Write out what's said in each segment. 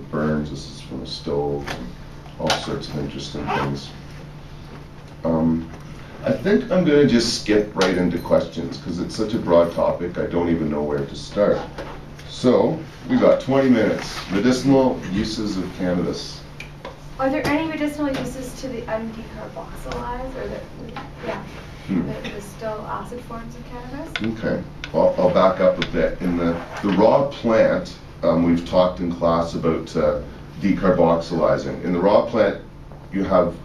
it burns, this is from a stove, and all sorts of interesting things. I think I'm going to just skip right into questions because it's such a broad topic, I don't even know where to start. So, we got 20 minutes. Medicinal uses of cannabis. Are there any medicinal uses to the undecarboxylized or the still acid forms of cannabis? Okay, well, I'll back up a bit. In the raw plant, we've talked in class about decarboxylizing. In the raw plant, you have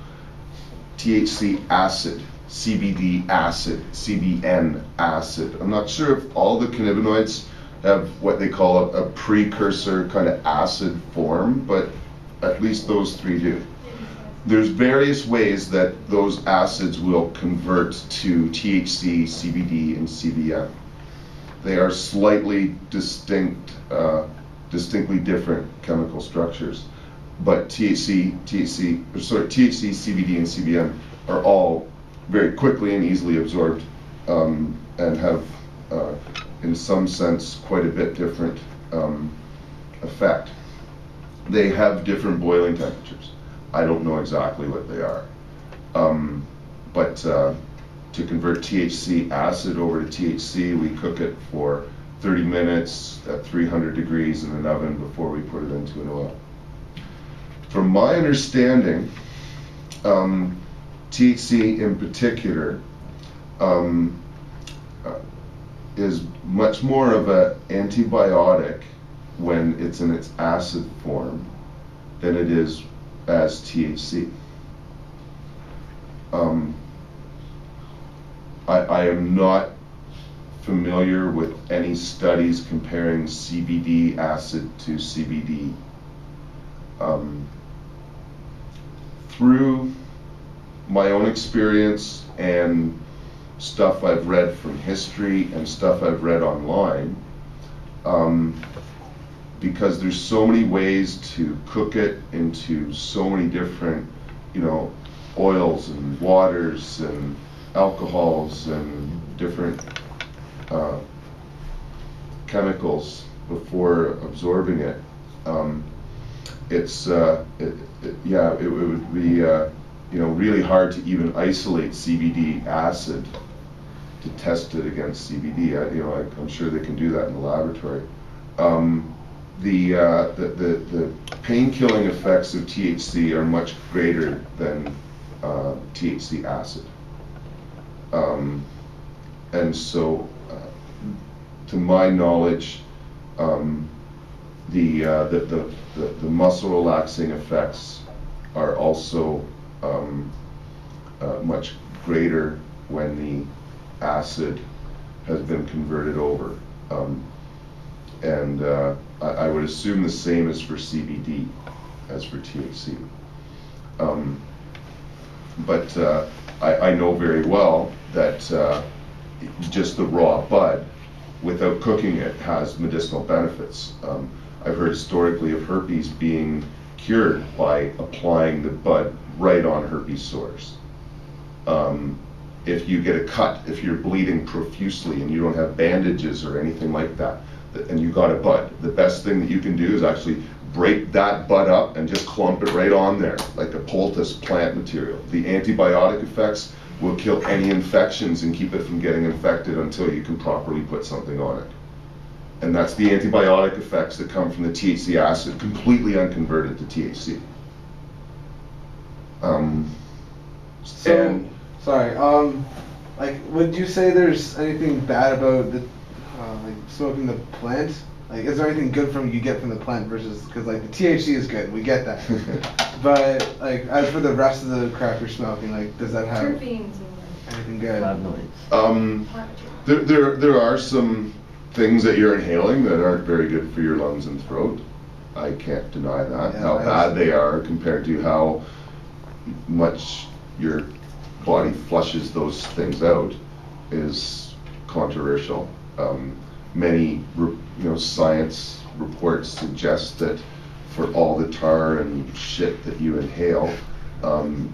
THC acid, CBD acid, CBN acid. I'm not sure if all the cannabinoids have what they call a precursor kind of acid form, but at least those three do. There's various ways that those acids will convert to THC, CBD, and CBN. They are slightly distinctly different chemical structures, but THC, CBD, and CBN are all very quickly and easily absorbed and have, in some sense, quite a bit different effect. They have different boiling temperatures. I don't know exactly what they are. But to convert THC acid over to THC, we cook it for 30 minutes at 300 degrees in an oven before we put it into an oil. From my understanding, THC in particular is much more of an antibiotic when it's in its acid form than it is as THC. I am not familiar with any studies comparing CBD acid to CBD. Through my own experience and stuff I've read from history and stuff I've read online, because there's so many ways to cook it into so many different, oils and waters and alcohols and different chemicals before absorbing it. It would be really hard to even isolate CBD acid to test it against CBD. I'm sure they can do that in the laboratory. The pain-killing effects of THC are much greater than THC acid, and so, to my knowledge, the muscle relaxing effects are also much greater when the acid has been converted over. I would assume the same is for CBD as for THC. But I know very well that just the raw bud, without cooking it, has medicinal benefits. I've heard historically of herpes being cured by applying the bud right on herpes sores. If you get a cut, if you're bleeding profusely and you don't have bandages or anything like that, and you got a bud, the best thing that you can do is actually break that bud up and just clump it right on there, like a poultice plant material. The antibiotic effects will kill any infections and keep it from getting infected until you can properly put something on it. And that's the antibiotic effects that come from the THC acid, completely unconverted to THC. Would you say there's anything bad about the smoking the plant? Like, is there anything good you get from the plant versus, because the THC is good, we get that. But as for the rest of the crap you're smoking, does that have anything good? There are some things that you're inhaling that aren't very good for your lungs and throat. I can't deny that. Yeah, how bad they are compared to how much your body flushes those things out is controversial. Many science reports suggest that for all the tar and shit that you inhale,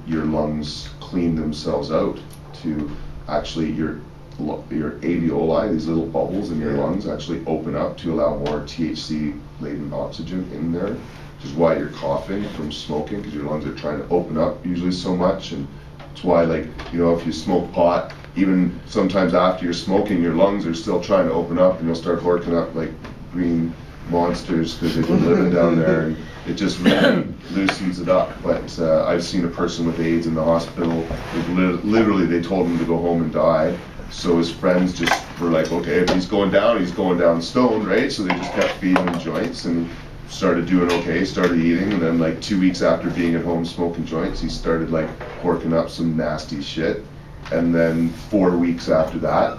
your lungs clean themselves out to actually your alveoli, these little bubbles in your lungs, actually open up to allow more THC laden oxygen in there. which is why you're coughing from smoking, because your lungs are trying to open up usually so much. And it's why, like, you know, if you smoke pot, even sometimes after you're smoking, your lungs are still trying to open up, and you'll start horking up like green monsters because they've been living down there, and it just really loosens it up. But I've seen a person with AIDS in the hospital. Literally, they told him to go home and die. So his friends just were like, okay, if he's going down stoned, right? So they just kept feeding him joints and started doing okay, started eating, and then like 2 weeks after being at home smoking joints, he started like horking up some nasty shit. And then 4 weeks after that,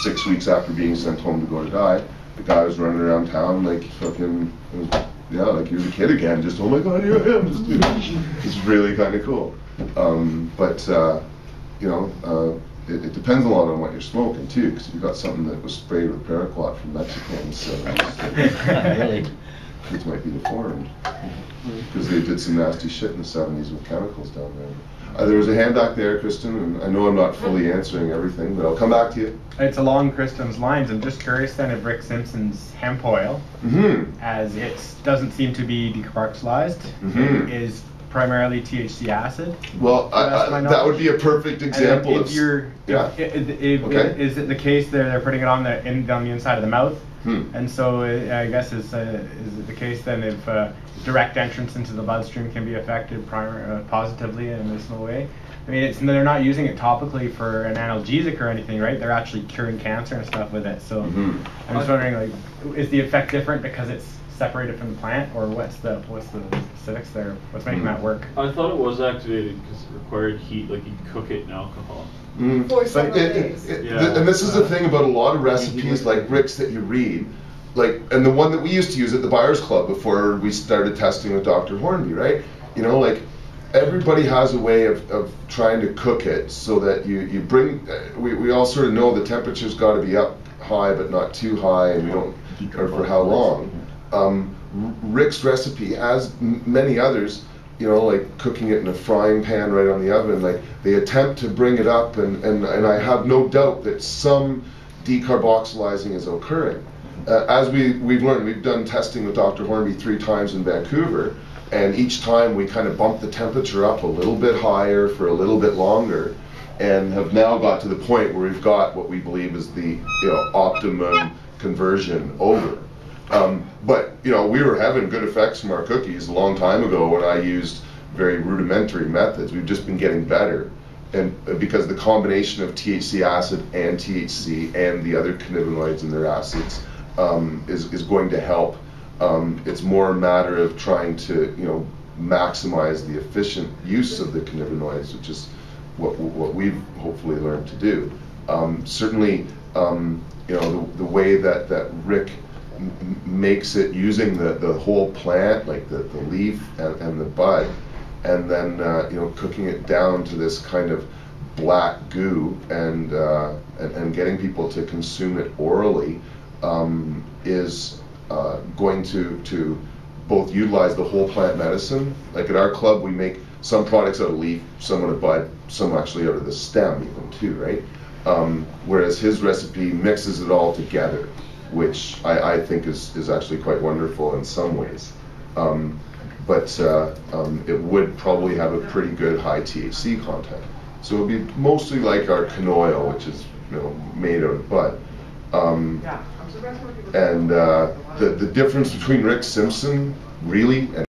6 weeks after being sent home to go to die, the guy was running around town like fucking, yeah, like he was a kid again, just, oh my god, here I am, just, it's really kind of cool. You know, it depends a lot on what you're smoking too, because if you got something that was sprayed with paraquat from Mexico in the 70s, Really? kids might be deformed, because they did some nasty shit in the 70s with chemicals down there. There was a hand back there, Kristen, and I know I'm not fully answering everything, but I'll come back to you. It's along Kristen's lines. I'm just curious then if Rick Simpson's hemp oil, as it doesn't seem to be decarboxylized, is primarily THC acid. Well, that would be a perfect example of. Is it the case they're putting it on the inside of the mouth? And so I guess is it the case then if direct entrance into the bloodstream can be affected positively in a medicinal way? I mean, they're not using it topically for an analgesic or anything, right? They're actually curing cancer and stuff with it. So I'm just wondering, like, is the effect different because it's separated from the plant, or what's the specifics there? What's making that work? I thought it was activated because it required heat, like you cook it in alcohol. For several days. And this is the thing about a lot of recipes like Rick's that you read, like, and the one that we used to use at the Buyers Club before we started testing with Dr. Hornby, right? You know, like, everybody has a way of trying to cook it so that you bring, we all sort of know the temperature's got to be up high but not too high, and we don't, or for how long. Rick's recipe, as many others, you know, like cooking it in a frying pan right on the oven, like they attempt to bring it up, and I have no doubt that some decarboxylizing is occurring. As we've learned, we've done testing with Dr. Hornby 3 times in Vancouver, and each time we kind of bump the temperature up a little bit higher for a little bit longer, and have now got to the point where we've got what we believe is the, you know, optimum conversion over. But, you know, we were having good effects from our cookies a long time ago when I used very rudimentary methods. We've just been getting better. And because the combination of THC acid and THC and the other cannabinoids in their acids is going to help. It's more a matter of trying to, you know, maximize the efficient use of the cannabinoids, which is what we've hopefully learned to do. Certainly, you know, the way that Rick makes it using the whole plant, like the leaf and the bud, and then you know, cooking it down to this kind of black goo, and getting people to consume it orally is going to both utilize the whole plant medicine. Like at our club, we make some products out of leaf, some out of bud, some actually out of the stem even too, right? Whereas his recipe mixes it all together, which I think is actually quite wonderful in some ways. But it would probably have a pretty good high THC content. So it would be mostly like our canoil, which is, you know, made out of bud. And the difference between Rick Simpson really and